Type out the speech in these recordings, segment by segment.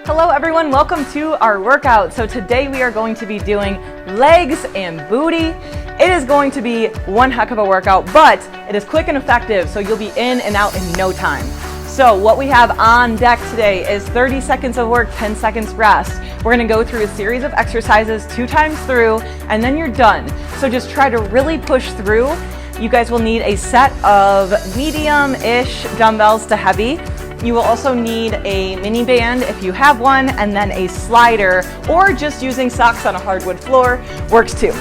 Hello everyone, welcome to our workout. So today we are going to be doing legs and booty. It is going to be one heck of a workout, but it is quick and effective, so you'll be in and out in no time. So what we have on deck today is 30 seconds of work, 10 seconds rest. We're gonna go through a series of exercises 2 times through, and then you're done. So just try to really push through. You guys will need a set of medium-ish dumbbells to heavy. You will also need a mini band if you have one, and then a slider, or just using socks on a hardwood floor works too.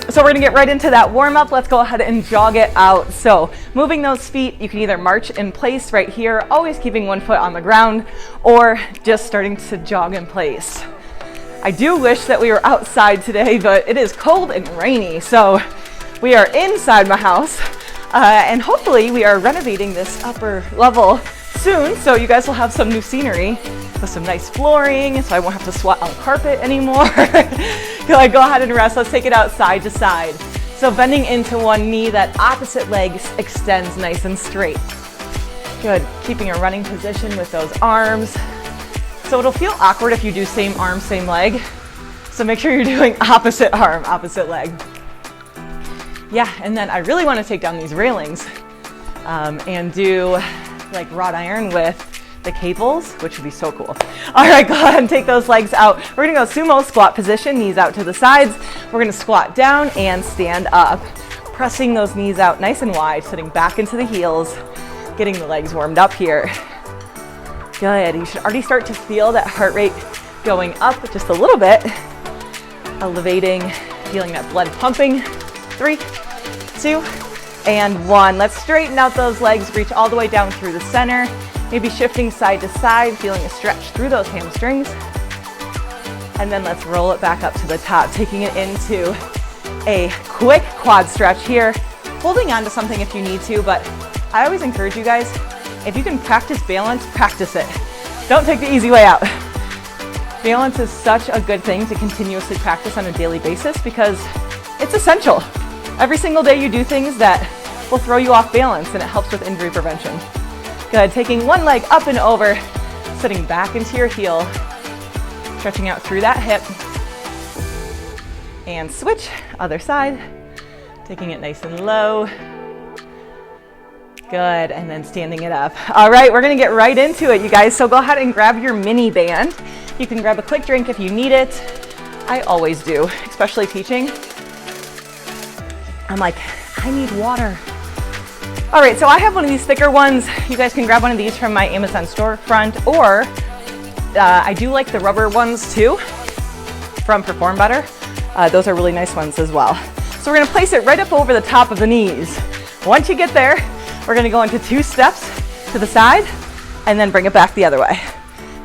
So we're gonna get right into that warm up. Let's go ahead and jog it out. So moving those feet, you can either march in place right here, always keeping one foot on the ground, or just starting to jog in place. I do wish that we were outside today, but it is cold and rainy. So we are inside my house, and hopefully we are renovating this upper level soon, so you guys will have some new scenery with some nice flooring, so I won't have to sweat on carpet anymore. Go ahead and rest. Let's take it out side to side. So bending into one knee, that opposite leg extends nice and straight. Good, keeping a running position with those arms. So it'll feel awkward if you do same arm, same leg. So make sure you're doing opposite arm, opposite leg. Yeah, and then I really want to take down these railings and do like wrought iron with the cables, which would be so cool. All right, go ahead and take those legs out. We're gonna go sumo squat position, knees out to the sides. We're gonna squat down and stand up, pressing those knees out nice and wide, sitting back into the heels, getting the legs warmed up here. Good, you should already start to feel that heart rate going up just a little bit, elevating, feeling that blood pumping. 3, 2, and 1. Let's straighten out those legs, reach all the way down through the center, maybe shifting side to side, feeling a stretch through those hamstrings. And then let's roll it back up to the top, taking it into a quick quad stretch here, holding on to something if you need to, but I always encourage you guys, if you can practice balance, practice it. Don't take the easy way out. Balance is such a good thing to continuously practice on a daily basis because it's essential. Every single day you do things that will throw you off balance, and it helps with injury prevention. Good, taking one leg up and over, sitting back into your heel, stretching out through that hip, and switch, other side, taking it nice and low. Good, and then standing it up. All right, we're gonna get right into it, you guys, so go ahead and grab your mini band. You can grab a quick drink if you need it. I always do, especially teaching. I'm like, I need water. All right, so I have one of these thicker ones. You guys can grab one of these from my Amazon storefront, or I do like the rubber ones too from Perform Better. Those are really nice ones as well. So we're gonna place it right up over the top of the knees. Once you get there, we're gonna go into 2 steps to the side and then bring it back the other way.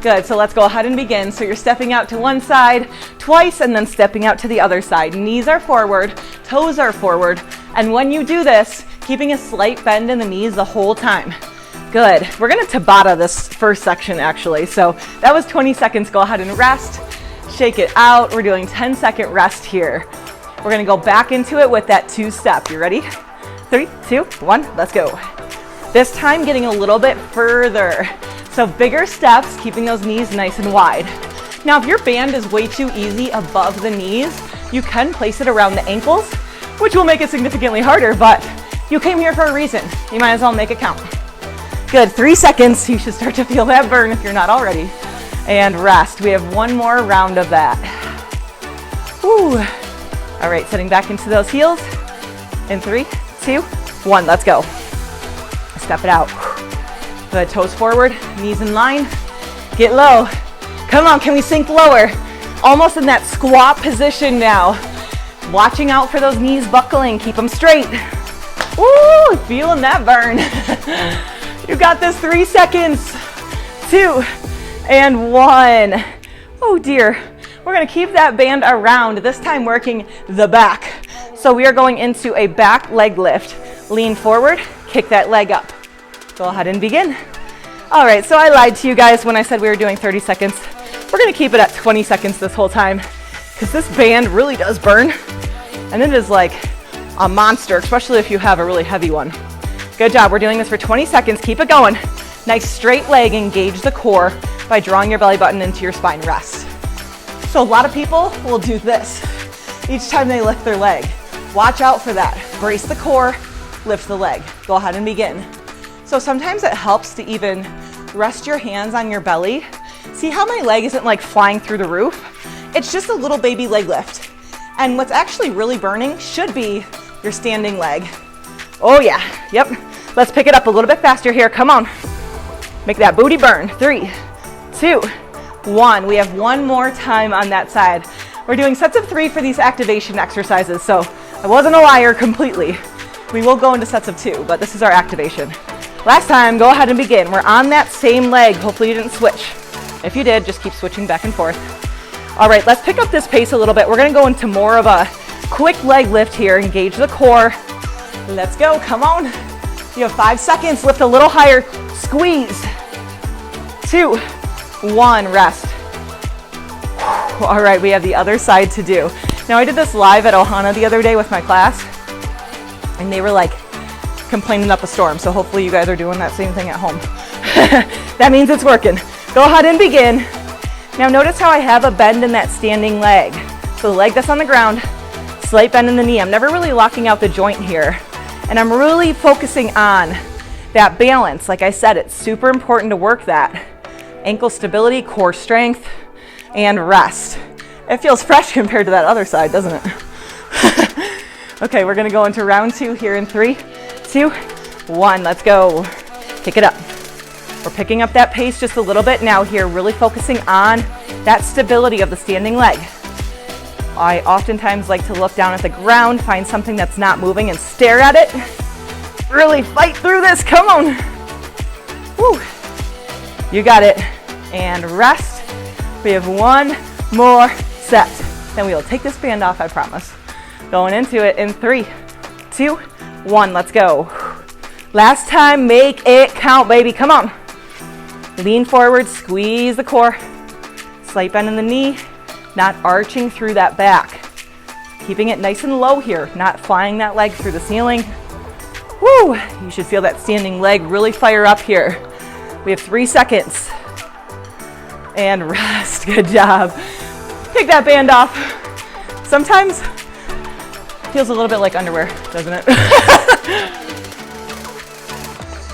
Good, so let's go ahead and begin. So you're stepping out to one side twice and then stepping out to the other side. Knees are forward, toes are forward. And when you do this, keeping a slight bend in the knees the whole time. Good, we're gonna Tabata this first section actually. So that was 20 seconds, go ahead and rest, shake it out. We're doing 10-second rest here. We're gonna go back into it with that 2-step. You ready? 3, 2, 1, let's go. This time getting a little bit further. So bigger steps, keeping those knees nice and wide. Now, if your band is way too easy above the knees, you can place it around the ankles, which will make it significantly harder, but you came here for a reason. You might as well make it count. Good, 3 seconds. You should start to feel that burn if you're not already. And rest. We have one more round of that. Woo. All right, setting back into those heels. In 3, 2, 1, let's go. Step it out. Good, toes forward, knees in line. Get low. Come on, can we sink lower? Almost in that squat position now. Watching out for those knees buckling, keep them straight. Woo, feeling that burn. You got this, 3 seconds, 2, and 1. Oh dear, we're gonna keep that band around, this time working the back. So we are going into a back leg lift. Lean forward, kick that leg up. Go ahead and begin. All right, so I lied to you guys when I said we were doing 30 seconds. We're gonna keep it at 20 seconds this whole time because this band really does burn. And it is like a monster, especially if you have a really heavy one. Good job, we're doing this for 20 seconds. Keep it going. Nice straight leg, engage the core by drawing your belly button into your spine, rest. So a lot of people will do this each time they lift their leg. Watch out for that. Brace the core, lift the leg. Go ahead and begin. So sometimes it helps to even rest your hands on your belly. See how my leg isn't like flying through the roof? It's just a little baby leg lift. And what's actually really burning should be your standing leg. Oh yeah, yep. Let's pick it up a little bit faster here, come on. Make that booty burn. 3, 2, 1. We have one more time on that side. We're doing sets of 3 for these activation exercises, so I wasn't a liar completely. We will go into sets of 2, but this is our activation. Last time, go ahead and begin. We're on that same leg. Hopefully you didn't switch. If you did, just keep switching back and forth. All right, let's pick up this pace a little bit. We're gonna go into more of a quick leg lift here. Engage the core. Let's go, come on. You have 5 seconds, lift a little higher, squeeze. 2, 1, rest. All right, we have the other side to do. Now I did this live at Ohana the other day with my class, and they were like complaining up a storm, so hopefully you guys are doing that same thing at home. That means it's working. Go ahead and begin. Now notice how I have a bend in that standing leg. So the leg that's on the ground, slight bend in the knee. I'm never really locking out the joint here, and I'm really focusing on that balance. Like I said, it's super important to work that. Ankle stability, core strength, and rest. It feels fresh compared to that other side, doesn't it? Okay, we're gonna go into round 2 here in 3, 2, 1. Let's go. Pick it up. We're picking up that pace just a little bit now here, really focusing on that stability of the standing leg. I oftentimes like to look down at the ground, find something that's not moving and stare at it. Really fight through this, come on. Woo. You got it. And rest. We have one more set. Then we will take this band off, I promise. Going into it in 3, 2, 1, let's go. Last time, make it count, baby, come on. Lean forward, squeeze the core. Slight bend in the knee, not arching through that back. Keeping it nice and low here, not flying that leg through the ceiling. Woo, you should feel that standing leg really fire up here. We have 3 seconds. And rest, good job. Take that band off. Sometimes it feels a little bit like underwear, doesn't it?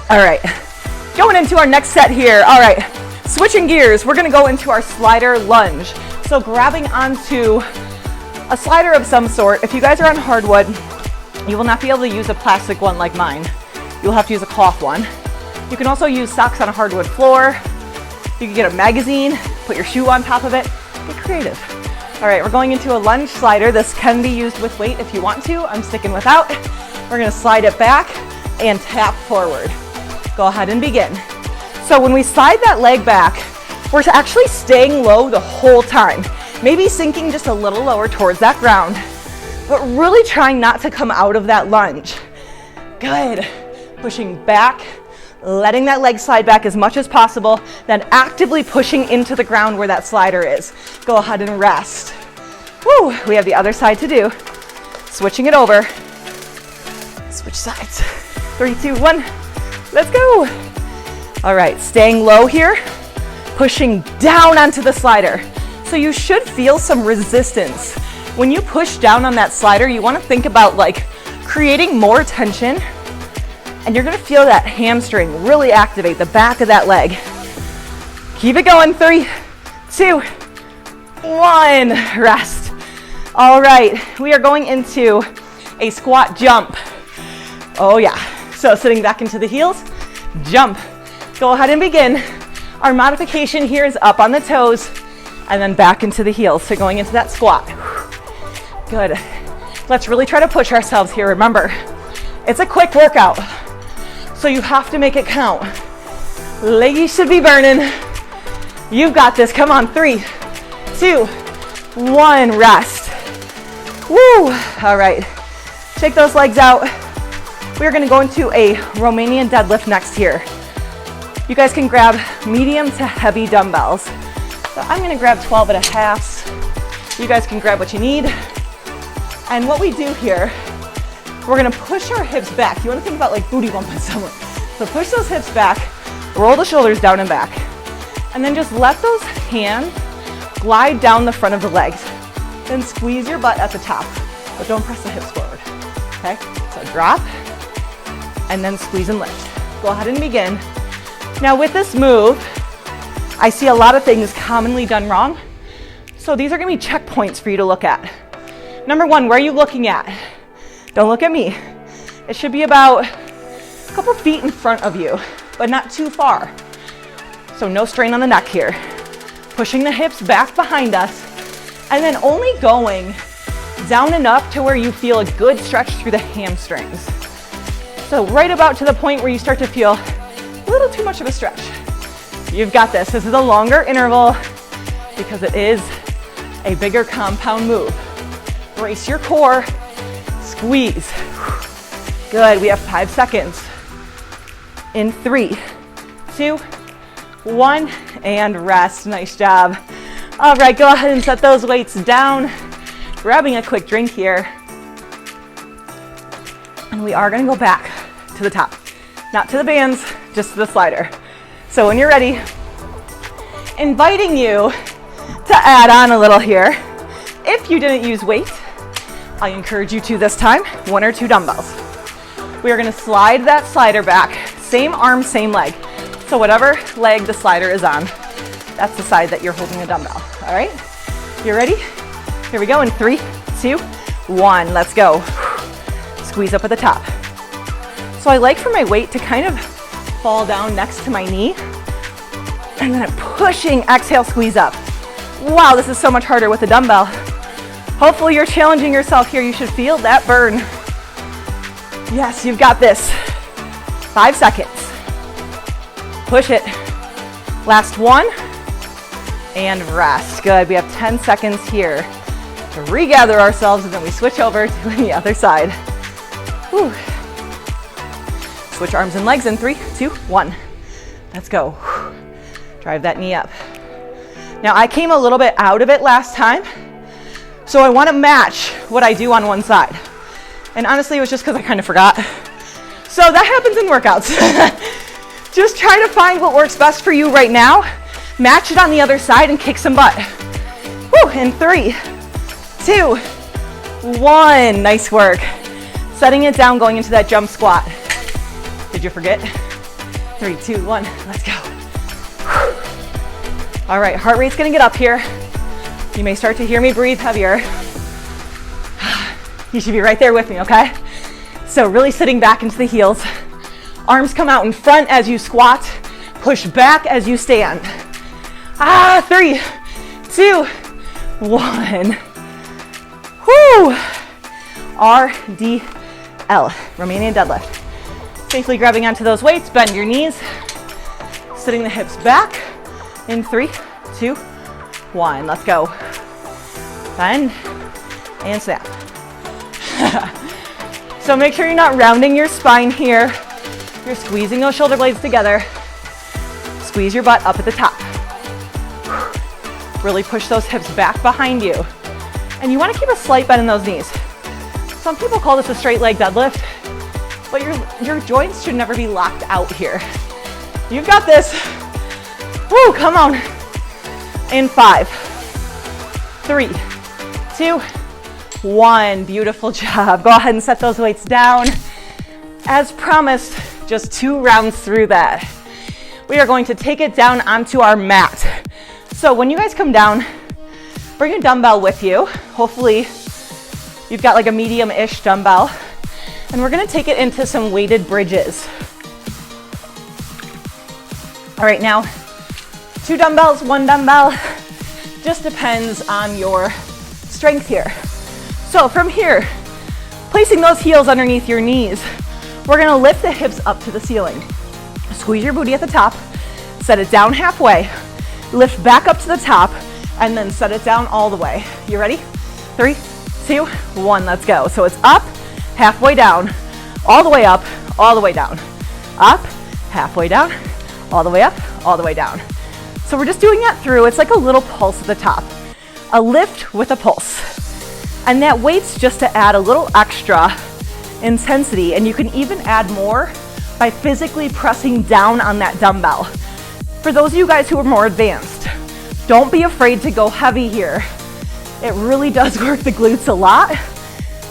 All right, going into our next set here. All right, switching gears, we're gonna go into our slider lunge. So grabbing onto a slider of some sort. If you guys are on hardwood, you will not be able to use a plastic one like mine. You'll have to use a cloth one. You can also use socks on a hardwood floor. You can get a magazine, put your shoe on top of it. Get creative. All right, we're going into a lunge slider. This can be used with weight if you want to. I'm sticking without. We're gonna slide it back and tap forward. Go ahead and begin. So when we slide that leg back, we're actually staying low the whole time. Maybe sinking just a little lower towards that ground, but really trying not to come out of that lunge. Good. Pushing back, letting that leg slide back as much as possible, then actively pushing into the ground where that slider is. Go ahead and rest. Woo, we have the other side to do. Switching it over. Switch sides. 3, 2, 1, let's go. All right, staying low here, pushing down onto the slider. So you should feel some resistance. When you push down on that slider, you wanna think about like creating more tension, and you're gonna feel that hamstring really activate the back of that leg. Keep it going, 3, 2, 1, rest. All right, we are going into a squat jump. Oh yeah, so sitting back into the heels, jump. Go ahead and begin. Our modification here is up on the toes and then back into the heels. So going into that squat. Good. Let's really try to push ourselves here. Remember, it's a quick workout, so you have to make it count. Leggies should be burning. You've got this. Come on, 3, 2, 1, rest. Woo! All right, shake those legs out. We're gonna go into a Romanian deadlift next here. You guys can grab medium to heavy dumbbells. So I'm gonna grab 12.5s. You guys can grab what you need. And what we do here, we're gonna push our hips back. You wanna think about like booty bumping someone. So push those hips back, Roll the shoulders down and back. And then just let those hands glide down the front of the legs. Then squeeze your butt at the top, but don't press the hips forward. Okay, so drop, and then squeeze and lift. Go ahead and begin. Now with this move, I see a lot of things commonly done wrong. So these are gonna be checkpoints for you to look at. Number one, where are you looking at? Don't look at me. It should be about a couple feet in front of you, but not too far. So no strain on the neck here. Pushing the hips back behind us, and then only going down enough to where you feel a good stretch through the hamstrings. So right about to the point where you start to feel a little too much of a stretch. You've got this. This is a longer interval because it is a bigger compound move. Brace your core, squeeze. Good, we have 5 seconds. In 3, 2, 1, and rest. Nice job. All right, go ahead and set those weights down. Grabbing a quick drink here. And we are gonna go back to the top. Not to the bands, just to the slider. So when you're ready, inviting you to add on a little here. If you didn't use weight, I encourage you to this time, 1 or 2 dumbbells. We are gonna slide that slider back. Same arm, same leg. So whatever leg the slider is on, that's the side that you're holding a dumbbell, all right? You ready? Here we go in 3, 2, 1, let's go. Squeeze up at the top. So I like for my weight to kind of fall down next to my knee, and then I'm pushing, exhale, squeeze up. Wow, this is so much harder with a dumbbell. Hopefully you're challenging yourself here. You should feel that burn. Yes, you've got this. 5 seconds. Push it. Last 1, and rest. Good, we have 10 seconds here to regather ourselves, and then we switch over to the other side. Whew. Switch arms and legs in 3, 2, 1. Let's go. Drive that knee up. Now I came a little bit out of it last time, so I want to match what I do on one side. And honestly, it was just because I kind of forgot. So that happens in workouts. Just try to find what works best for you right now. Match it on the other side and kick some butt. Woo, in 3, 2, 1. Nice work. Setting it down, going into that jump squat. Did you forget? 3, 2, 1, let's go. All right, heart rate's gonna get up here. You may start to hear me breathe heavier. You should be right there with me, okay? So really sitting back into the heels. Arms come out in front as you squat. Push back as you stand. 3, 2, 1. Whoo! RDL, Romanian deadlift. Safely grabbing onto those weights, bend your knees. Sitting the hips back in 3, 2, 1. Let's go. Bend and snap. So make sure you're not rounding your spine here. You're squeezing those shoulder blades together. Squeeze your butt up at the top. Really push those hips back behind you. And you want to keep a slight bend in those knees. Some people call this a straight leg deadlift, but your joints should never be locked out here. You've got this. Woo, come on. In 5, 3, 2, 1. Beautiful job. Go ahead and set those weights down. As promised, just 2 rounds through that. We are going to take it down onto our mat. So when you guys come down, bring a dumbbell with you. Hopefully you've got like a medium-ish dumbbell. And we're gonna take it into some weighted bridges. All right, now 2 dumbbells, 1 dumbbell. Just depends on your strength here. So from here, placing those heels underneath your knees, we're gonna lift the hips up to the ceiling. Squeeze your booty at the top, set it down halfway, lift back up to the top, and then set it down all the way. You ready? 3, 2, 1, let's go. So it's up, halfway down, all the way up, all the way down. Up, halfway down, all the way up, all the way down. So we're just doing that through, it's like a little pulse at the top. A lift with a pulse. And that weight's just to add a little extra intensity, and you can even add more by physically pressing down on that dumbbell. For those of you guys who are more advanced, don't be afraid to go heavy here. It really does work the glutes a lot.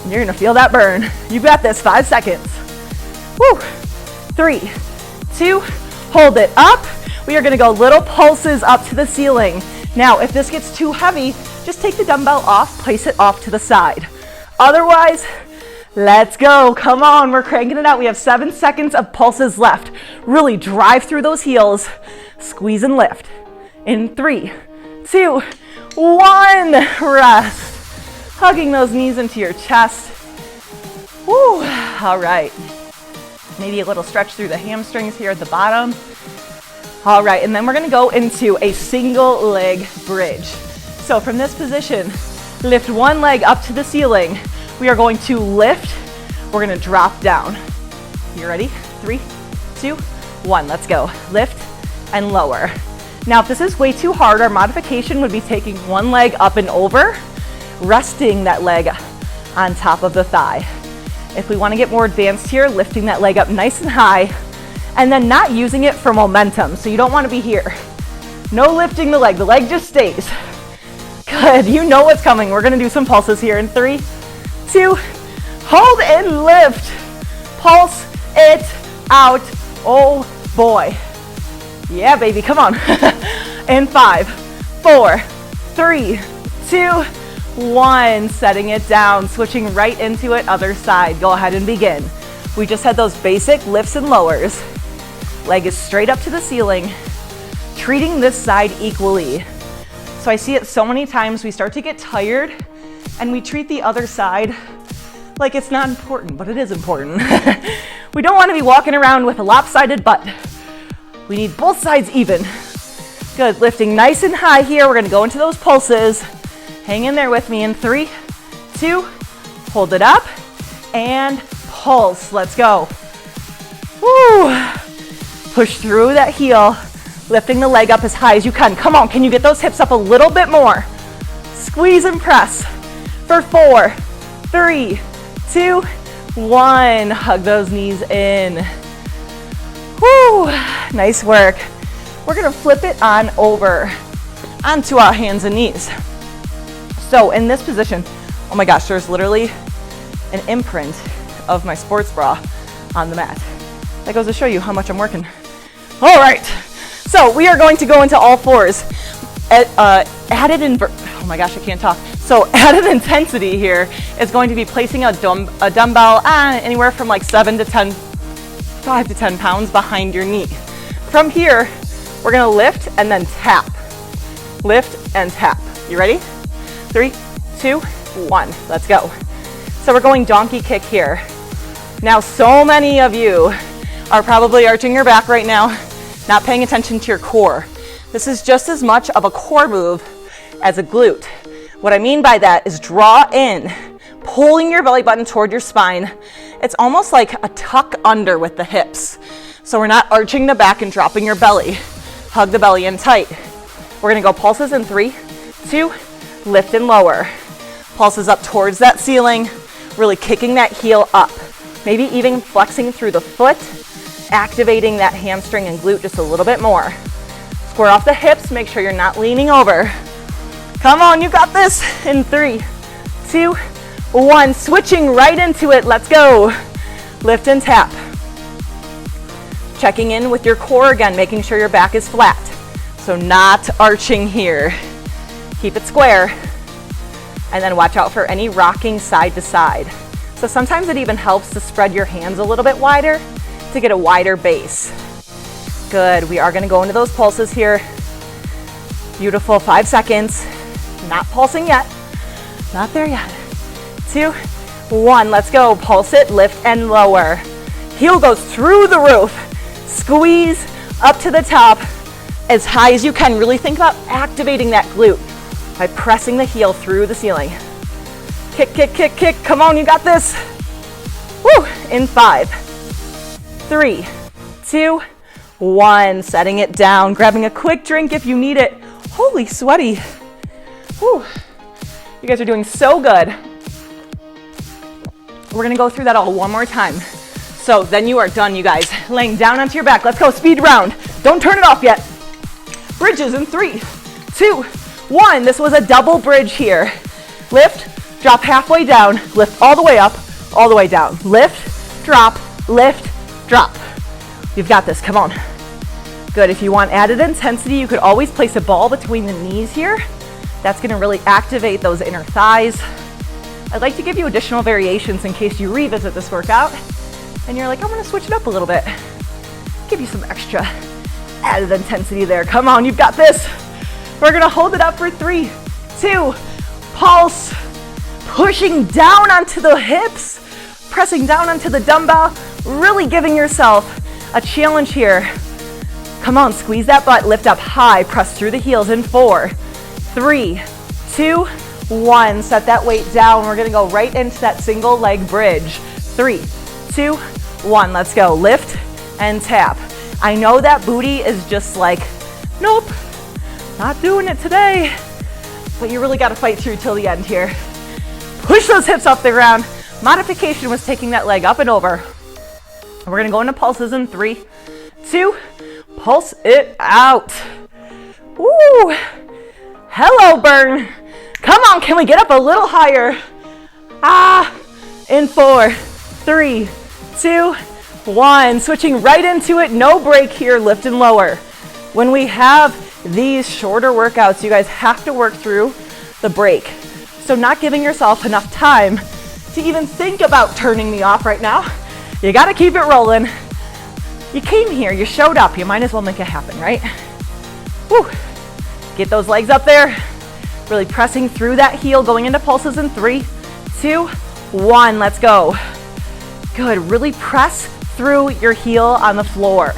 And you're gonna feel that burn. You got this, 5 seconds. Woo, 3, 2, hold it up. We are gonna go little pulses up to the ceiling. Now, if this gets too heavy, just take the dumbbell off, place it off to the side. Otherwise, let's go. Come on, we're cranking it out. We have 7 seconds of pulses left. Really drive through those heels. Squeeze and lift. In 3, 2, 1. Rest. Hugging those knees into your chest. Woo. All right. Maybe a little stretch through the hamstrings here at the bottom. All right, and then we're gonna go into a single leg bridge. So from this position, lift one leg up to the ceiling. We are going to lift, we're gonna drop down. You ready? 3, 2, 1, let's go. Lift and lower. Now, if this is way too hard, our modification would be taking one leg up and over, resting that leg on top of the thigh. If we wanna get more advanced here, lifting that leg up nice and high, and then not using it for momentum. So you don't wanna be here. No lifting the leg just stays. Good, you know what's coming. We're gonna do some pulses here in 3, 2, hold and lift. Pulse it out, oh boy. Yeah, baby, come on. In 5, 4, 3, 2, 1, setting it down, switching right into it, other side. Go ahead and begin. We just had those basic lifts and lowers. Leg is straight up to the ceiling, treating this side equally. So I see it so many times, we start to get tired and we treat the other side like it's not important, but it is important. We don't want to be walking around with a lopsided butt. We need both sides even. Good, lifting nice and high here. We're gonna go into those pulses. Hang in there with me in 3, 2, hold it up, and pulse. Let's go. Woo. Push through that heel, lifting the leg up as high as you can. Come on, can you get those hips up a little bit more? Squeeze and press for 4, 3, 2, 1. Hug those knees in. Woo, nice work. We're gonna flip it on over onto our hands and knees. So in this position, oh my gosh, there's literally an imprint of my sports bra on the mat. That goes to show you how much I'm working. All right, so we are going to go into all fours. Added intensity here is going to be placing a dumbbell anywhere from like 5 to 10 pounds behind your knee. From here, we're gonna lift and then tap. Lift and tap. You ready? 3, 2, 1, let's go. So we're going donkey kick here. Now, so many of you are probably arching your back right now, not paying attention to your core. This is just as much of a core move as a glute. What I mean by that is draw in, pulling your belly button toward your spine. It's almost like a tuck under with the hips. So we're not arching the back and dropping your belly. Hug the belly in tight. We're gonna go pulses in 3, 2, lift and lower. Pulses up towards that ceiling, really kicking that heel up. Maybe even flexing through the foot, activating that hamstring and glute just a little bit more. Square off the hips, make sure you're not leaning over. Come on, you got this. In 3, 2, 1, switching right into it, let's go. Lift and tap. Checking in with your core again, making sure your back is flat. So not arching here. Keep it square. And then watch out for any rocking side to side. So sometimes it even helps to spread your hands a little bit wider to get a wider base. Good, we are gonna go into those pulses here. Beautiful, 5 seconds. Not pulsing yet, not there yet. 2, 1, let's go. Pulse it, lift and lower. Heel goes through the roof. Squeeze up to the top as high as you can. Really think about activating that glute by pressing the heel through the ceiling. Kick, kick, kick, kick. Come on, you got this. Woo, in 5, 3, 2, 1. Setting it down, grabbing a quick drink if you need it. Holy sweaty. Whew. You guys are doing so good. We're gonna go through that all one more time. So then you are done, you guys. Laying down onto your back. Let's go, speed round. Don't turn it off yet. Bridges in 3, 2, 1. This was a double bridge here. Lift, drop halfway down, lift all the way up, all the way down. Lift, drop, drop. You've got this, come on. Good, if you want added intensity, you could always place a ball between the knees here. That's gonna really activate those inner thighs. I'd like to give you additional variations in case you revisit this workout and you're like, I'm gonna switch it up a little bit. Give you some extra added intensity there. Come on, you've got this. We're gonna hold it up for 3, 2, pulse. Pushing down onto the hips, pressing down onto the dumbbell, really giving yourself a challenge here. Come on, squeeze that butt, lift up high, press through the heels in 4, 3, 2, 1. Set that weight down. We're gonna go right into that single leg bridge. 3, 2, 1. Let's go. Lift and tap. I know that booty is just like, nope, not doing it today. But you really gotta fight through till the end here. Push those hips off the ground. Modification was taking that leg up and over. We're gonna go into pulses in 3, 2, pulse it out. Woo! Hello, burn. Come on, can we get up a little higher? In 4, 3, 2, 1. Switching right into it, no break here, lift and lower. When we have these shorter workouts, you guys have to work through the break. So not giving yourself enough time to even think about turning me off right now. You gotta keep it rolling. You came here, you showed up, you might as well make it happen, right? Woo. Get those legs up there. Really pressing through that heel, going into pulses in 3, 2, 1. Let's go. Good, really press through your heel on the floor.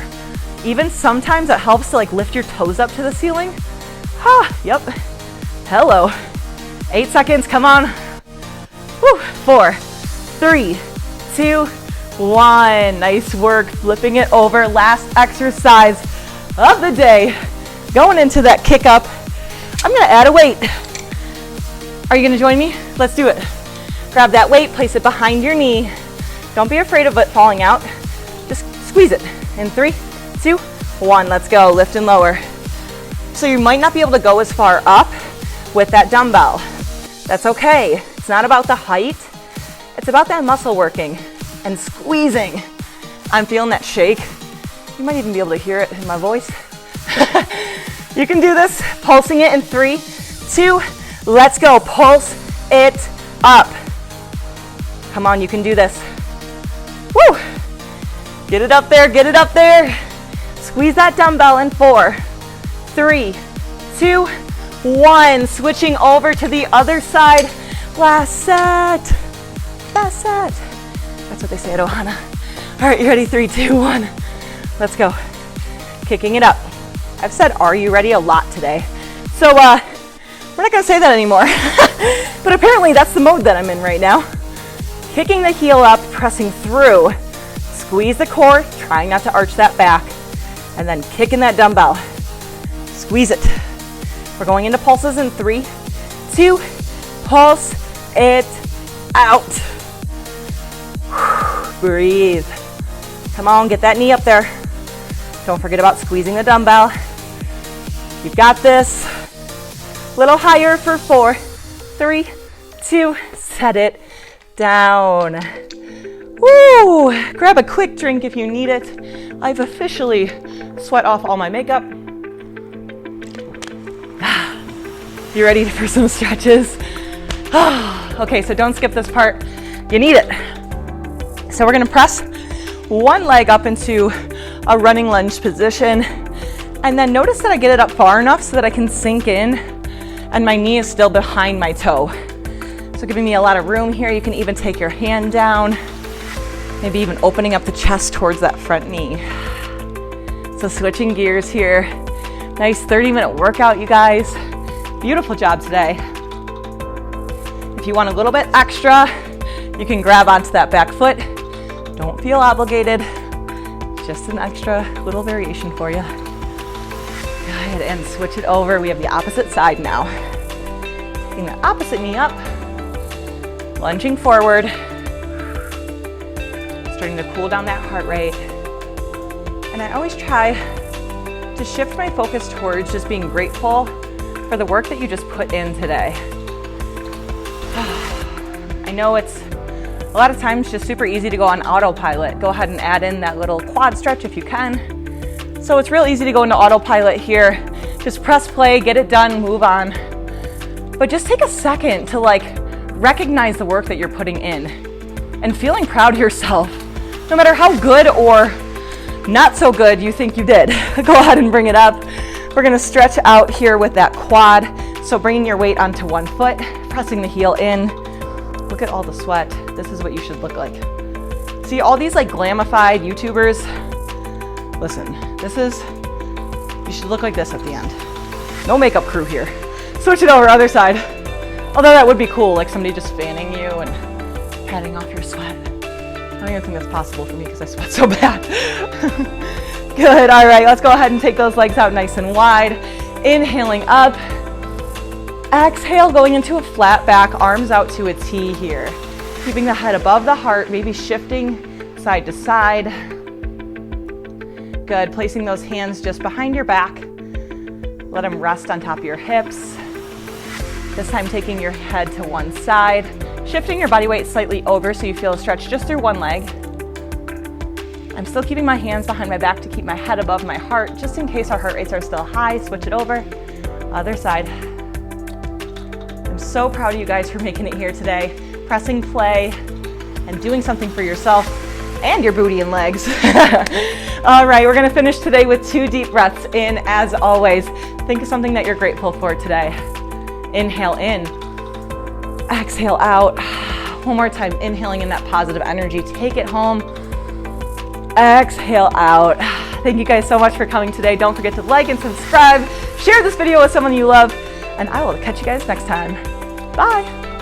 Even sometimes it helps to like lift your toes up to the ceiling. Yep. Hello. 8 seconds, come on. Woo. 4, 3, 2, 1. Nice work, flipping it over. Last exercise of the day. Going into that kick up. I'm gonna add a weight. Are you gonna join me? Let's do it. Grab that weight, place it behind your knee. Don't be afraid of it falling out. Just squeeze it. In 3, 2, 1. Let's go, lift and lower. So you might not be able to go as far up with that dumbbell. That's okay. It's not about the height. It's about that muscle working and squeezing. I'm feeling that shake. You might even be able to hear it in my voice. You can do this, pulsing it in 3, 2, let's go. Pulse it up. Come on, you can do this. Woo! Get it up there, get it up there. Squeeze that dumbbell in 4, 3, 2, 1. Switching over to the other side. Last set. Last set. That's what they say at Ohana. All right, you ready? 3, 2, 1. Let's go. Kicking it up. I've said, are you ready a lot today? So we're not gonna say that anymore. But apparently that's the mode that I'm in right now. Kicking the heel up, pressing through. Squeeze the core, trying not to arch that back. And then kicking that dumbbell. Squeeze it. We're going into pulses in 3, 2, pulse it out. Breathe. Come on, get that knee up there. Don't forget about squeezing the dumbbell. You've got this. A little higher for 4, 3, 2, set it down. Woo! Grab a quick drink if you need it. I've officially sweat off all my makeup. You ready for some stretches? Okay, so don't skip this part. You need it. So we're gonna press one leg up into a running lunge position. And then notice that I get it up far enough so that I can sink in and my knee is still behind my toe. So giving me a lot of room here. You can even take your hand down, maybe even opening up the chest towards that front knee. So switching gears here. Nice 30-minute workout, you guys. Beautiful job today. If you want a little bit extra, you can grab onto that back foot. Don't feel obligated. Just an extra little variation for you. Good, and switch it over. We have the opposite side now. Taking the opposite knee up. Lunging forward. starting to cool down that heart rate. And I always try to shift my focus towards just being grateful for the work that you just put in today. I know it's a lot of times just super easy to go on autopilot. Go ahead and add in that little quad stretch if you can. So it's real easy to go into autopilot here. Just press play, get it done, move on. But just take a second to recognize the work that you're putting in and feeling proud of yourself. No matter how good or not so good you think you did, go ahead and bring it up. We're gonna stretch out here with that quad. So bringing your weight onto one foot, pressing the heel in. Look at all the sweat. This is what you should look like. See all these glamified YouTubers? Listen, you should look like this at the end. No makeup crew here. Switch it over, other side. Although that would be cool, somebody just fanning you and patting off your sweat. I don't even think that's possible for me because I sweat so bad. Good, all right, let's go ahead and take those legs out nice and wide. Inhaling up. Exhale, going into a flat back, arms out to a T here. Keeping the head above the heart, maybe shifting side to side. Good, placing those hands just behind your back. Let them rest on top of your hips. This time taking your head to one side, shifting your body weight slightly over so you feel a stretch just through one leg. I'm still keeping my hands behind my back to keep my head above my heart, just in case our heart rates are still high. Switch it over, other side. I'm so proud of you guys for making it here today, pressing play and doing something for yourself and your booty and legs. All right, we're gonna finish today with 2 deep breaths in. As always, think of something that you're grateful for today. Inhale in, exhale out. One more time, inhaling in that positive energy. Take it home, exhale out. Thank you guys so much for coming today. Don't forget to like and subscribe. Share this video with someone you love, and I will catch you guys next time. Bye.